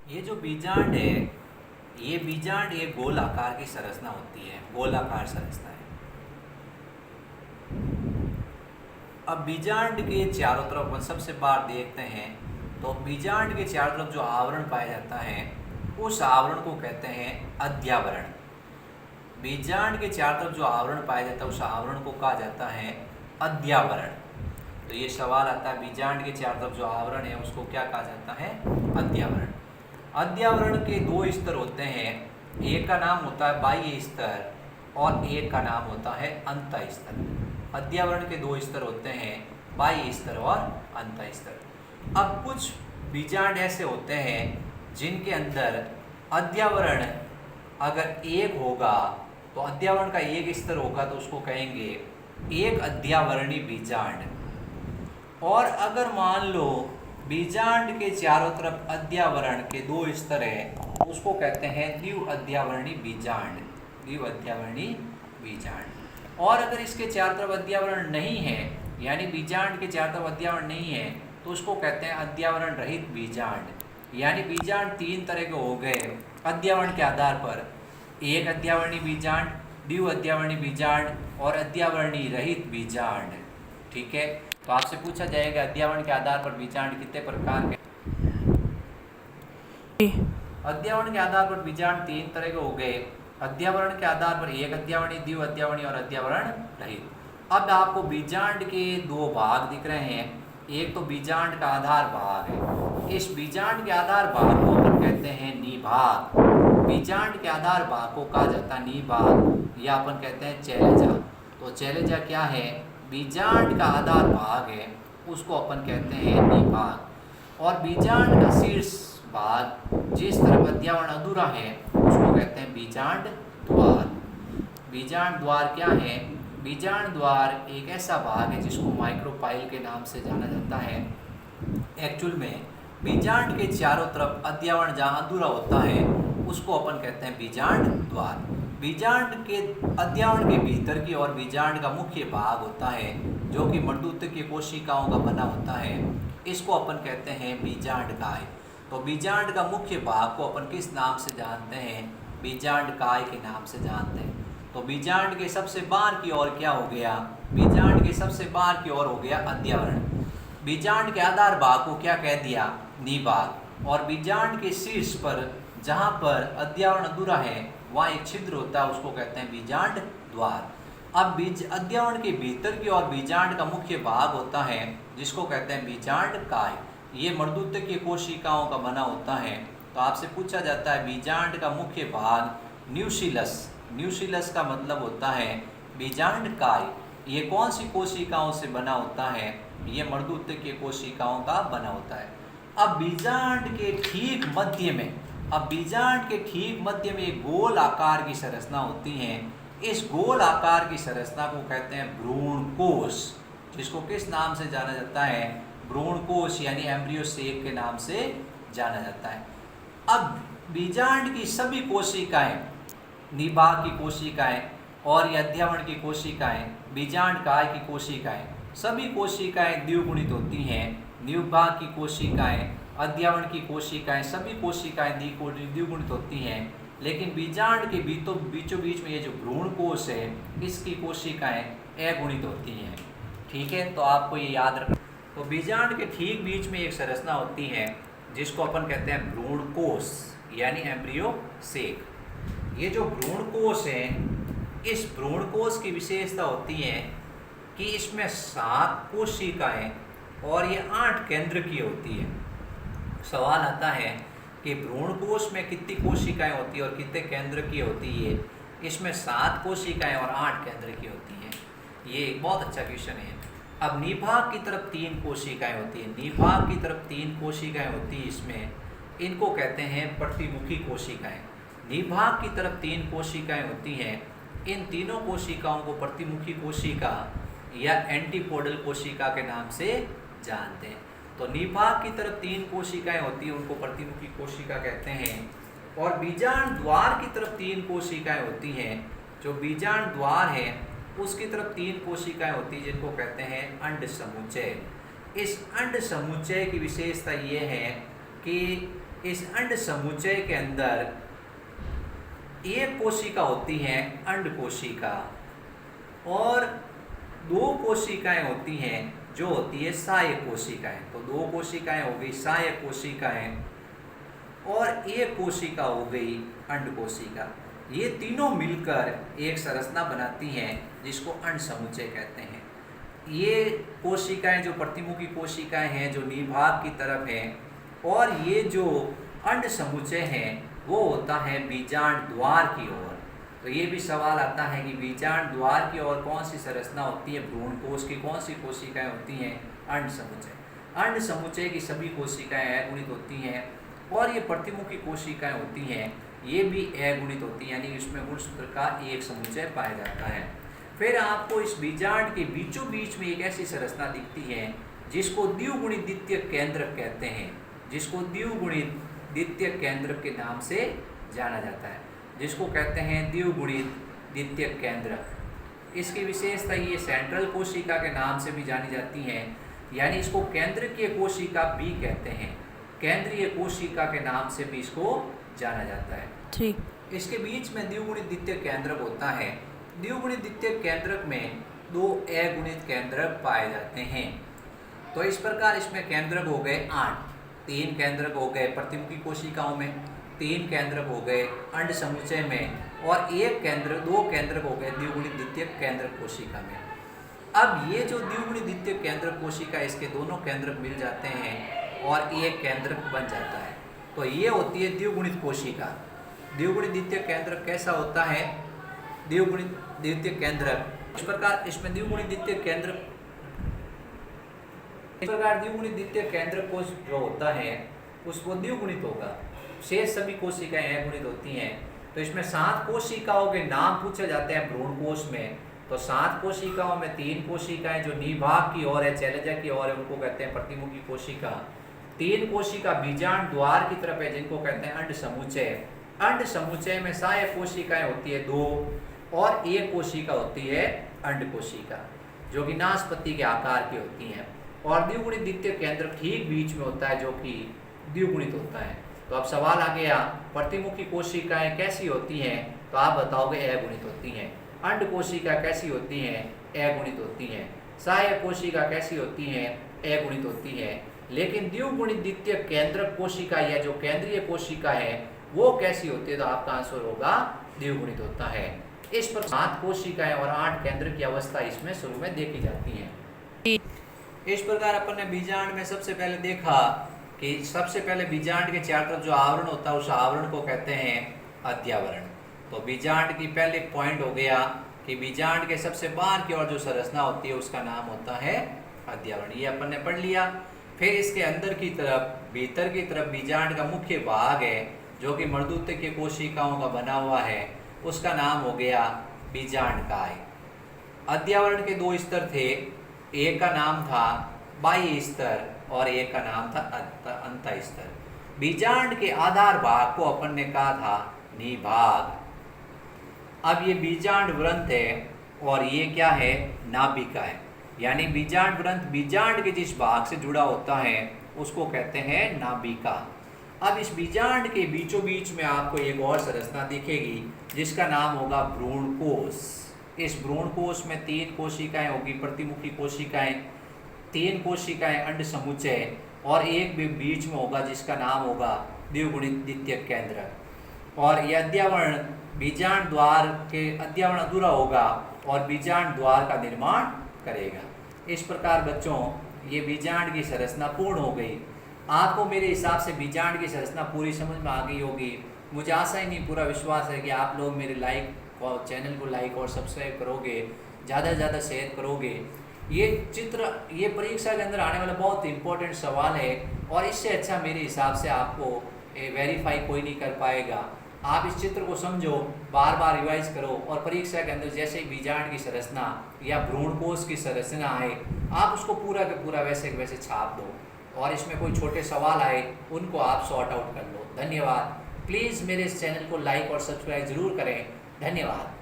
ये जो बीजांड है, ये बीजांड एक गोल आकार की संरचना होती है, गोलाकार संरचना है। अब बीजांड के चारों तरफ अपन सबसे बाहर देखते हैं तो बीजांड के चारों तरफ जो आवरण पाया जाता है उस आवरण को कहते हैं अध्यावरण। बीजांड के चारों तरफ जो आवरण पाया जाता है उस आवरण को कहा जाता है अध्यावरण। तो ये सवाल आता है, बीजांड के चारों तरफ जो आवरण है उसको क्या कहा जाता है? अध्यावरण। अध्यावरण के दो स्तर होते हैं, एक का नाम होता है बाह्य स्तर और एक का नाम होता है अंत स्तर। अध्यावरण के दो स्तर होते हैं, बाह्य स्तर और अंत स्तर। अब कुछ बीजांड ऐसे होते हैं जिनके अंदर अध्यावरण अगर एक होगा तो अध्यावरण का एक स्तर होगा तो उसको कहेंगे एक अध्यावरणी बीजांड। और अगर मान लो बीजांड के चारों तरफ अध्यावरण के दो स्तर है उसको कहते हैं द्विव अध्यावरणी बीजांड, द्विव अध्यावरणी बीजांड। और अगर इसके चारों तरफ अध्यावरण नहीं है, यानी बीजांड के चारों तरफ अध्यावरण नहीं है, तो उसको कहते हैं अध्यावरण रहित बीजांड। यानी बीजांड तीन तरह के हो गए अध्यावरण के आधार पर, एक अध्यावरणी बीजांड, द्विव अध्यावरणी बीजांड और अध्यावरणी रहित बीजांड। ठीक है, तो आपसे पूछा जाएगा अध्यावरण के आधार पर बीजांड कितने प्रकार के? अध्यावरण के आधार पर बीजांड तीन तरह के हो गए, अध्यावरण के आधार पर एक अध्यावरणी, द्विव अध्यावरणी और अध्यावरण रहित। अब आपको बीजांड के दो भाग दिख रहे हैं, एक तो बीजांड का आधार भाग है, इस बीजांड के आधार भाग को अपन कहते हैं निभाग। बीजांड के आधार भाग को कहा जाता है निभाग या अपन कहते हैं चैलेजा। तो चैलेजा क्या है? बीजांड का आधार भाग है, उसको अपन कहते हैं निभाग। और बीजांड का शीर्ष भाग जिस तरफ अध्यावरण अधूरा है उसको कहते हैं बीजांड द्वार। बीजांड द्वार क्या है? बीजांड द्वार एक ऐसा भाग है जिसको माइक्रोपाइल के नाम से जाना जाता है। एक्चुअल में बीजांड के चारों तरफ अध्यावरण जहाँ अधूरा होता है उसको अपन कहते हैं बीजांड द्वार। बीजांड के अध्यावरण के भीतर की ओर बीजांड का मुख्य भाग होता है जो कि मर्दूतकीय कोशिकाओं का बना होता है, इसको अपन कहते हैं बीजांड काय। तो बीजांड का मुख्य भाग को अपन किस नाम से जानते हैं? बीजांड काय के नाम से जानते हैं। तो बीजांड के सबसे बाहर की ओर क्या हो गया? बीजांड के सबसे बाहर की ओर हो गया अध्यावरण। बीजांड के आधार भाग को क्या कह दिया? निभाग। और बीजांड के शीर्ष पर जहाँ पर अध्यावरण अधूरा है वहाँ एक छिद्र होता है, उसको कहते हैं बीजांड द्वार। अब अध्यावरण के भीतर की ओर बीजांड का मुख्य भाग होता है जिसको कहते हैं बीजांड काय। ये मर्दूतकीय कोशिकाओं का बना होता है। तो आपसे पूछा जाता है बीजांड का मुख्य भाग न्यूसिलस, न्यूसिलस का मतलब होता है बीजांड काय। ये कौन सी कोशिकाओं से बना होता है? ये मर्दूतकीय कोशिकाओं का बना होता है। अब बीजांड के ठीक मध्य में, अब बीजांड के ठीक मध्य में एक गोल आकार की संरचना होती है। इस गोल आकार की संरचना को कहते हैं भ्रूणकोश, जिसको किस नाम से जाना जाता है? भ्रूणकोश यानी एम्ब्रियो सेक के नाम से जाना जाता है। अब बीजांड की सभी कोशिकाएं, निभाग की कोशिकाएं और ये अध्यावरण की कोशिकाएं, बीजांड काय की कोशिकाएं, सभी कोशिकाएं द्विगुणित होती हैं। निभाग की कोशिकाएं, अध्यावरण की कोशिकाएं, सभी कोशिकाएं द्विगुणित होती हैं। लेकिन बीजांड के बीचों बीच में ये जो भ्रूणकोश है इसकी कोशिकाएं अगुणित होती हैं। ठीक है, तो आपको ये याद रखना। तो बीजांड के ठीक बीच में एक संरचना होती है जिसको अपन कहते हैं भ्रूणकोश यानी एम्ब्रियो सेक। ये जो भ्रूणकोश है, इस भ्रूणकोश की विशेषता होती है कि इसमें 7 कोशिकाएं और ये 8 केंद्र की होती है। सवाल आता है कि भ्रूणकोश में कितनी कोशिकाएं होती है और कितने केंद्र की होती है? इसमें 7 कोशिकाएं और 8 केंद्र की होती हैं। ये एक बहुत अच्छा क्वेश्चन है। अब निभाग की तरफ 3 कोशिकाएं होती है, निभाग की तरफ 3 कोशिकाएं होती है इसमें, इनको कहते हैं प्रतिमुखी कोशिकाएं। निभाग की तरफ 3 कोशिकाएं होती हैं, इन तीनों कोशिकाओं को प्रतिमुखी कोशिका या एंटीपोडल कोशिका के नाम से जानते हैं। तो निभाग की तरफ 3 कोशिकाएं होती हैं, उनको प्रतिमुखी कोशिका कहते हैं। और बीजांड द्वार की तरफ 3 कोशिकाएं होती हैं, जो बीजांड द्वार है उसकी तरफ 3 कोशिकाएं होती हैं जिनको कहते हैं अंड समुच्चय। इस अंड समुच्चय की विशेषता ये है कि इस अंड समुच्चय के अंदर एक कोशिका होती है अंड कोशिका और दो कोशिकाएं होती हैं जो होती है सहायक कोशिकाएं। तो दो कोशिकाएं हो गई सहायक कोशिकाएं और एक कोशिका हो गई अंड कोशिका। ये तीनों मिलकर एक संरचना बनाती हैं जिसको अंड समुच्चय कहते हैं। ये कोशिकाएं जो प्रतिमुखी कोशिकाएं हैं जो निभाग की तरफ हैं, और ये जो अंड समुच्चय है वो होता है बीजांड द्वार की ओर। तो ये भी सवाल आता है कि बीजांड द्वार की ओर कौन सी संरचना होती है भ्रूण कोश की, कौन सी कोशिकाएं होती हैं अंड समुच्चय। अंड समुच्चय की सभी कोशिकाएं अगुणित होती हैं और ये प्रतिमुखी कोशिकाएं होती हैं ये भी अगुणित होती हैं, यानी इसमें गुणसूत्र का एक समुच्चय पाया जाता है। फिर आपको इस बीजांड के बीचों बीच में एक ऐसी संरचना दिखती है जिसको द्विगुणित द्वितीयक केंद्रक कहते हैं, जिसको द्विगुणित द्वितीयक केंद्रक के नाम से जाना जाता है, जिसको कहते हैं द्विगुणित द्वितीयक केंद्रक। इसकी विशेषता ये सेंट्रल कोशिका के नाम से भी जानी जाती है, यानी इसको केंद्रकीय कोशिका भी कहते हैं, केंद्रीय कोशिका के नाम से भी इसको जाना जाता है। ठीक। इसके बीच में द्विगुणित द्वितीयक केंद्रक होता है। द्विगुणित द्वितीयक केंद्रक में दो अगुणित केंद्रक पाए जाते हैं। तो इस प्रकार इसमें केंद्रक हो गए 8, 3 केंद्रक हो गए प्रतिमुखी कोशिकाओं में, 3 केंद्रक हो गए अंड समुच्चय में और दो केंद्रक हो गए द्विगुणित द्वितीयक केंद्रक कोशिका में। अब ये जो द्विगुणित द्वितीयक केंद्रक कोशिका इसके दोनों केंद्रक मिल जाते हैं और एक केंद्रक बन जाता है। तो ये होती है द्विगुणित कोशिका। द्विगुणित द्वितीयक केंद्रक कैसा होता है? द्विगुणित द्वितीयक केंद्रक इस प्रकार, इसमें द्विगुणित द्वितीयक केंद्रक इस प्रकार द्विगुणित द्वितीयक केंद्रक कोश जो होता है उसको द्विगुणित होगा, शेष सभी कोशिकाएं अगुणित होती हैं। तो इसमें 7 कोशिकाओं के नाम पूछे जाते हैं भ्रूण कोश में। तो 7 कोशिकाओं में 3 कोशिकाएं जो निभाग की ओर है, चैलेंजर की ओर है, उनको कहते हैं प्रतिमुखी कोशिका। 3 कोशिका बीजांड द्वार की तरफ है जिनको कहते हैं अंड समुच्चय। अंड समुच्चय में सहायक कोशिकाएं होती है 2 और एक कोशिका होती है अंड कोशिका जो कि नाशपति के आकार की होती है। और द्विगुणित द्वितीयक केंद्र ठीक बीच में होता है जो कि द्विगुणित होता है। तो अब सवाल आ गया प्रतिमुखी कोशिकाएं कैसी होती हैं? तो आप बताओगे अगुणित होती हैं। अंड कोशिका कैसी होती हैं? अगुणित होती हैं। सहायक कोशिका कैसी होती हैं? अगुणित होती है। लेकिन द्विगुणित द्वितीयक केंद्रक कोशिका या जो केंद्रीय कोशिका है वो कैसी होती है? तो आपका आंसर होगा द्विगुणित होता है। इस पर 7 कोशिकाएं और 8 केंद्र की अवस्था इसमें शुरू में देखी जाती है। इस प्रकार अपन ने बीजांड में सबसे पहले देखा कि सबसे पहले बीजांड के चारों तरफ जो आवरण होता है उस आवरण को कहते हैं अध्यावरण। तो बीजांड की पहले पॉइंट हो गया कि बीजांड के सबसे बाहर की ओर जो संरचना होती है उसका नाम होता है अध्यावरण। ये अपन ने पढ़ लिया। फिर इसके अंदर की तरफ भीतर की तरफ बीजांड का मुख्य भाग है जो कि मर्दूत्य के कोशिकाओं का बना हुआ है, उसका नाम हो गया बीजांडकाय। अध्यावरण के 2 स्तर थे, एक का नाम था बाह्य स्तर और एक का नाम था अंत स्तर। बीजांड के आधार भाग को अपन ने कहा था निभाग। अब ये बीजांड व्रंत है और ये क्या है? नाभिका है। यानी बीजांड व्रंत बीजांड के जिस भाग से जुड़ा होता है उसको कहते हैं नाभिका। अब इस बीजांड के बीचों बीच में आपको एक और संरचना दिखेगी जिसका नाम होगा भ्रूण कोश। इस भ्रूण कोश में 3 कोशिकाएं होगी प्रतिमुखी कोशिकाएं, 3 कोशिकाएं अंड समुच्चय और एक भी बीच में होगा जिसका नाम होगा द्विगुणित द्वितीयक केंद्रक। और यह अध्यावरण बीजांड द्वार के अध्यावरण अधूरा होगा और बीजांड द्वार का निर्माण करेगा। इस प्रकार बच्चों ये बीजांड की संरचना पूर्ण हो गई। आपको मेरे हिसाब से बीजांड की संरचना पूरी समझ में आ गई होगी। मुझे आशा ही नहीं पूरा विश्वास है कि आप लोग मेरे चैनल को लाइक और सब्सक्राइब करोगे, ज़्यादा से ज़्यादा शेयर करोगे। ये परीक्षा के अंदर आने वाला बहुत इंपॉर्टेंट सवाल है और इससे अच्छा मेरे हिसाब से आपको वेरीफाई कोई नहीं कर पाएगा। आप इस चित्र को समझो, बार बार रिवाइज करो और परीक्षा के अंदर जैसे ही बीजांड की संरचना या भ्रूणकोश की संरचना आए आप उसको पूरा का पूरा वैसे वैसे छाप दो और इसमें कोई छोटे सवाल आए उनको आप सॉर्ट आउट कर लो। धन्यवाद। प्लीज़ मेरे इस चैनल को लाइक और सब्सक्राइब ज़रूर करें। धन्यवाद।